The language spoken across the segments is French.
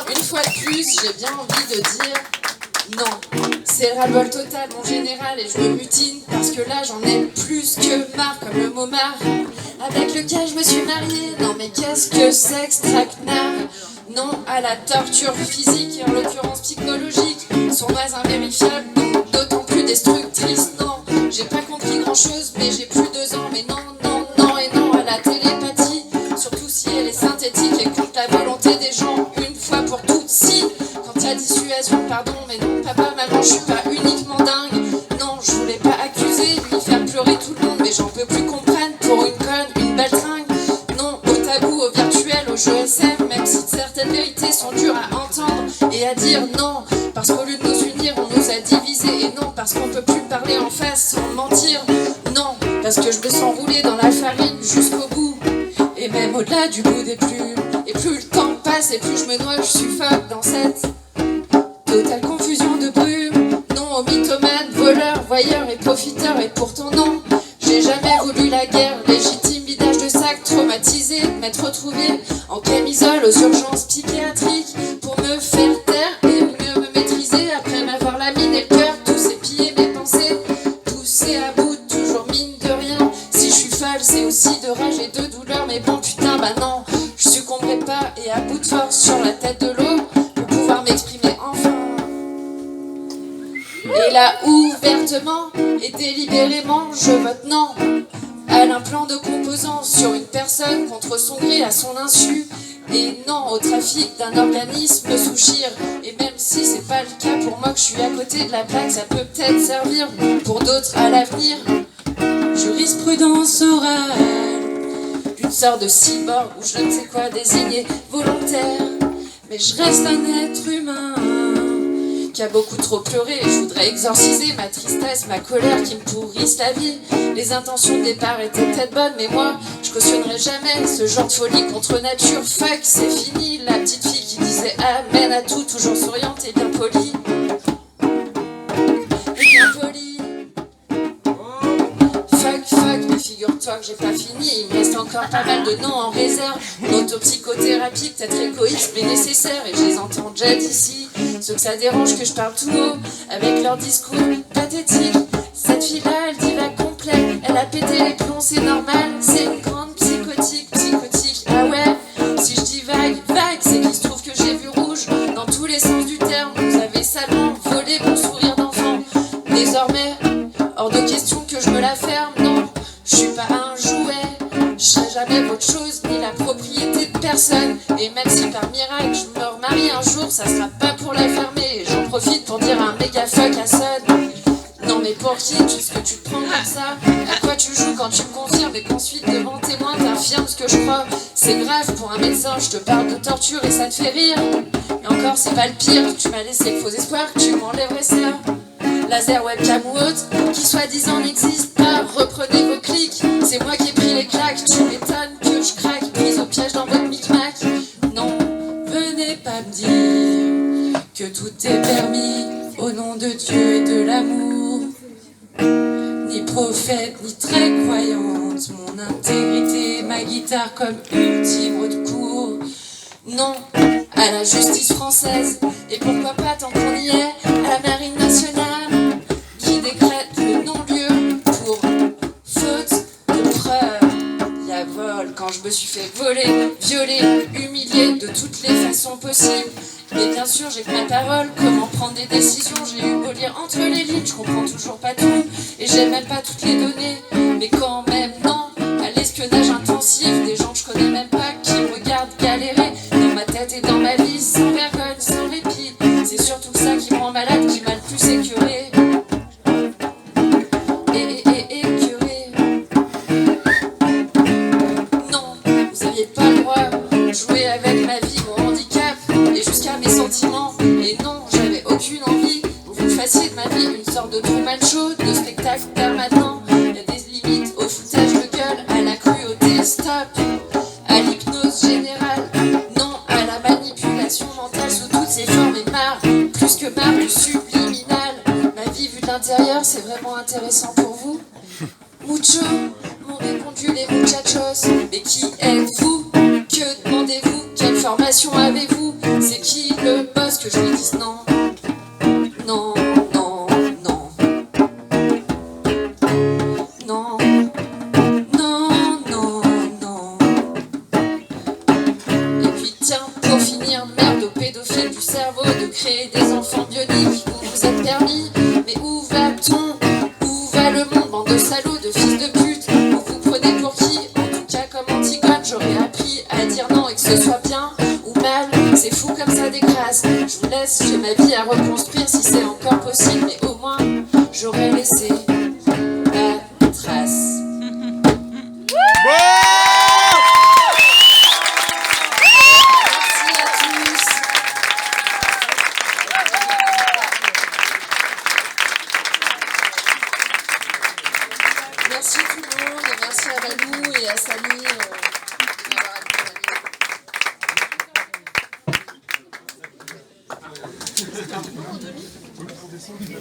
Une fois de plus, j'ai bien envie de dire non. C'est le ras-le-bol total, mon général, et je me mutine parce que là j'en ai plus que marre, comme le momard avec lequel je me suis mariée. Non mais qu'est-ce que c'est que ce traquenard? Non à la torture physique et en l'occurrence psychologique, sournoise invérifiable, donc d'autant plus destructrice. Non, j'ai pas compris grand chose, mais j'ai plus 2 ans. Mais non, non, non et non à la télépathie, surtout si elle est synthétique et contre la volonté des gens, une fois pour toutes. Si, quand y'a dissuasion, pardon, mais non, papa, maman, je suis pas uniquement dingue. Non, je voulais pas accuser ni faire pleurer tout le monde, mais j'en peux plus qu'on prenne pour une conne, une baltringue. Non, au tabou, au virtuel, au jeu SM, même si certaines vérités sont dures à entendre et à dire. Non, parce qu'au lieu de nous unir, on nous a divisés. Et non, parce qu'on peut plus parler en face sans mentir. Non, parce que je me sens rouler dans la farine jusqu'au bout, et même au-delà du bout des plumes. Et plus le temps passe et plus je me noie, je suffoque dans cette totale confusion de brume. Non aux mythomanes, voleurs, voyeurs et profiteurs. Et pourtant non, j'ai jamais voulu la guerre. Légitime vidage de sac, traumatisé de m'être retrouvé en camisole aux urgences psychiatriques pour me faire taire et mieux me maîtriser. Après m'avoir la mine et le cœur tous épillés, mes pensées poussées à bout, toujours mine de rien. Si je suis folle, c'est aussi de rage et de douleur. Mais bon putain, bah non, je succomberai pas et à bout de force sur la tête de l'eau pour pouvoir m'exprimer enfin. Et là, ouvertement et délibérément, je vote non à l'implant de composants sur une personne contre son gré à son insu. Et non au trafic d'un organisme sous chire. Et même si c'est pas le cas pour moi, que je suis à côté de la plaque, ça peut peut-être servir pour d'autres à l'avenir. Jurisprudence orale d'une sorte de cyborg ou je ne sais quoi désigné volontaire. Mais je reste un être humain qui a beaucoup trop pleuré, et je voudrais exorciser ma tristesse, ma colère qui me pourrissent la vie. Les intentions de départ étaient peut-être bonnes, mais moi, je cautionnerai jamais ce genre de folie contre nature. Fuck, c'est fini, la petite fille qui disait amen à tout, toujours souriante et bien polie. Et bien polie. Fuck, mais figure-toi que j'ai pas fini, il me reste encore pas mal de noms en réserve. Une autopsychothérapie peut-être égoïste mais nécessaire, et je les entends déjà d'ici. Ceux que ça dérange que je parle tout haut, avec leur discours pathétique. Cette fille-là, elle divague complet, elle a pété les plombs, c'est normal. C'est une grande psychotique, ah ouais. Si je dis vague, c'est qu'il se trouve que j'ai vu rouge dans tous les sens du terme. Vous avez salement volé mon sourire d'enfant. Désormais, hors de question que je me la ferme, non, je suis pas un jouet. Je serai jamais votre chose, ni la propriété de personne. Et même si par miracle je me remarie un jour, ça sera pas pour la fermer. J'en profite pour dire un méga fuck à Son. Non mais pour qui, puisque tu te prends comme ça? À quoi tu joues quand tu me confirmes et qu'ensuite devant témoin t'affirmes ce que je crois? C'est grave pour un médecin, je te parle de torture et ça te fait rire. Et encore c'est pas le pire, tu m'as laissé le faux espoir que tu m'enlèverais ça. Laser, webcam ou autre, qui soi-disant n'existe pas, reprenez vos clics. C'est moi qui ai pris les claques, tu m'étonnes que je craque, prise au piège dans votre micmac. Non, venez pas me dire que tout est permis au nom de Dieu et de l'amour. Ni prophète, ni très croyante, mon intégrité, ma guitare comme ultime recours. Non à la justice française, et pourquoi pas tant qu'on y est, à la marine nationale, qui décrète le non-lieu pour faute de preuve. Y'a vol quand je me suis fait voler, violer, humilier de toutes les façons possibles. Mais bien sûr j'ai que ma parole, comment prendre des décisions. J'ai eu beau lire entre les lignes, je comprends toujours pas tout, et j'ai même pas toutes les données. Mais quand même non à l'espionnage intensif, des gens que je connais même pas, qui me regardent galérer dans ma tête et dans ma vie, sans vergogne, sans répit. C'est surtout ça qui me rend malade, qui m'a le plus écœuré. Écœuré. Non, vous aviez pas le droit de jouer avec ma vie, mon handicap et jusqu'à mes sentiments. Et non, j'avais aucune envie que vous fassiez de ma vie une sorte de Truman Show, de spectacle permanent. Y a des limites au foutage de gueule, à la cruauté, stop. À l'hypnose générale, non à la manipulation mentale sous toutes ses formes. Et marre, plus que marre du subliminal. Ma vie vue de l'intérieur, c'est vraiment intéressant pour vous? Mucho, m'ont répondu les muchachos. Mais qui êtes-vous? Que demandez-vous? Quelle formation avez-vous? rendez-vous. C'est qui le boss? Que je lui dise non. Non, non, non. Non, non, non, non. Et puis tiens, pour finir, merde aux pédophiles du cerveau de créer des enfants bioniques. Vous vous êtes permis, mais où va-t-on? Où va le monde, bande de salauds, de fils de pute? Vous vous prenez pour qui? En tout cas, comme Antigone, j'aurais appris à dire non et que ce soit bien ou mal. C'est fou comme ça décrasse. Je vous laisse, j'ai ma vie à reconstruire si c'est encore possible, mais au moins j'aurais laissé ma trace. Merci à tous. Merci tout le monde et merci à Valou et à Samy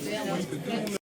d'avoir accompagné.